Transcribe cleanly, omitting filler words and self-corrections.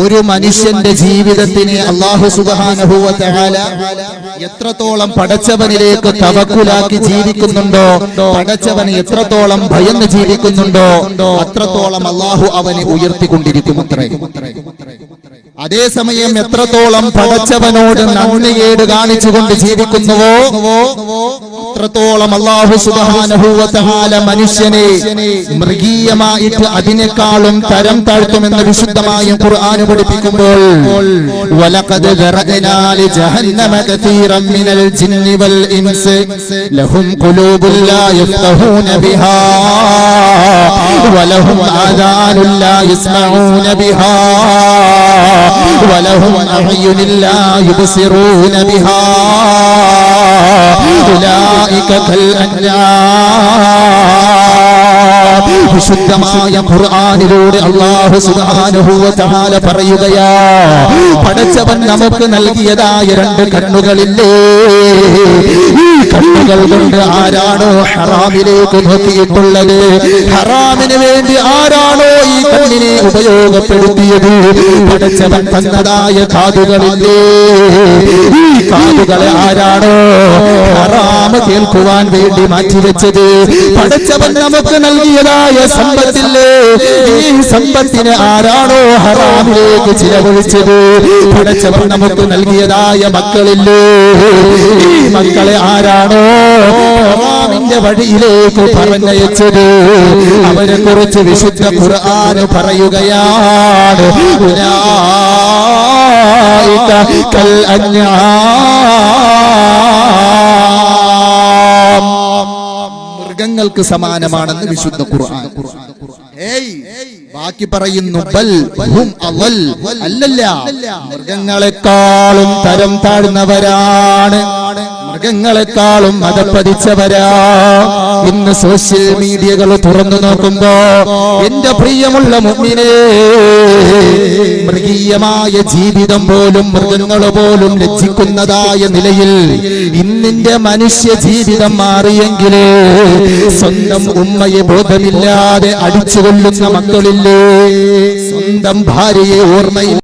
ഒരു മനുഷ്യന്റെ ജീവിതത്തിനെ അല്ലാഹു സുബ്ഹാനഹു വ തആല എത്രത്തോളം പടച്ചവനിലേക്ക് തവക്കുലാക്കി ജീവിക്കുന്നുണ്ടോ, പടച്ചവനെ എത്രത്തോളം ഭയന്ന് ജീവിക്കുന്നുണ്ടോ, അത്രത്തോളം അല്ലാഹു അവനെ ഉയർത്തിക്കൊണ്ടിരിക്കുമത്രേ. അതേസമയം എത്രത്തോളം പടച്ചവനോട് നന്ദികേട് കാണിച്ചുകൊണ്ട് ജീവിക്കുന്നുവോ അത്രത്തോളം അല്ലാഹു സുബ്ഹാനഹു വ തആല മനുഷ്യനെ മൃഗീയമായിട്ട് അതിനേക്കാളും തരം താഴ്ത്തുമെന്ന് വിശുദ്ധമായ ഖുർആൻ പഠിപ്പിക്കുമ്പോൾ വലഖദ് ദറഅനാ ലി ജഹന്നമ കതീറൻ മിനൽ ജിന്നി വൽ ഇൻസ് ലഹും ഖുലൂബുൻ ലാ യഫ്ഖഹൂന ബിഹാ വലഹും ആദാനുൻ ലാ യസ്മഊന ബിഹാ വലഹും അഅ്യുനുൻ ലാ യുബ്സിറൂന ബിഹാ ഉലൈക കൽ അൻആം. വിശുദ്ധമായ ഖുർആനിലൂടെ അല്ലാഹു സുബ്ഹാനഹു വ തആല പറയുകയാ, പടച്ചവൻ നമുക്ക് നൽകിയതായ രണ്ട് കണ്ണുകളില്ലേ, ഈ കണ്ണുകൾ കൊണ്ട് ആരാണോ ഹറാമിലേക്ക് നോക്കിയിട്ടുള്ളത്, ഹറാമിന് വേണ്ടി ആരാണോ ഈ കണ്ണിനെ ഉപയോഗപ്പെടുത്തിയത്, പടച്ചവൻ തന്നതായ കാതുകളില്ലേ, ഈ കാതുകളെ ആരാണോ ഹറാമ് കേൾക്കുവാൻ വേണ്ടി മാറ്റിവെച്ചത്, പടച്ചവൻ നമുക്ക് നൽകിയതായ സമ്പത്തില്ലേ, ഈ സമ്പത്തിനെ ആരാണോ ഹറാമിലേക്ക് ചിലവഴിച്ചത്, പടച്ചവൻ നമുക്ക് നൽകിയതായ മക്കളില്ലേ, ഈ മക്കളെ ആരാണോ ഹറാമിന്റെ വഴിയിലേക്ക് പറഞ്ഞയച്ചത്, അവരെ കുറിച്ച് വിശുദ്ധ ഖുർആൻ പറയുകയാണ്, ഉലൈക കൽ അൻആം, മൃഗങ്ങൾക്ക് സമാനമാണെന്ന് വിശുദ്ധ ഖുർആൻ. ബാക്കി പറയുന്നു ബൽ ഹും അവൽ, അല്ലല്ല, മൃഗങ്ങളെക്കാളും തരം താഴ്ന്നവരാണ്, മൃഗങ്ങളെക്കാളും മതപ്പതിച്ചവരാ. ഇന്ന് സോഷ്യൽ മീഡിയകൾ തുറന്നു നോക്കുമ്പോ എന്റെ പ്രിയമുള്ള മുഅ്മിനേ, മൃഗീയമായ ജീവിതം പോലും മൃഗങ്ങൾ പോലും ലജ്ജിക്കുന്നതായ നിലയിൽ ഇന്നിന്റെ മനുഷ്യ ജീവിതം മാറിയെങ്കിലേ സ്വന്തം ഉമ്മയെ ബോധമില്ലാതെ അടിച്ചുകൊള്ളുന്ന മക്കളില്ലേ, സ്വന്തം ഭാര്യയെ ഓർമ്മയിൽ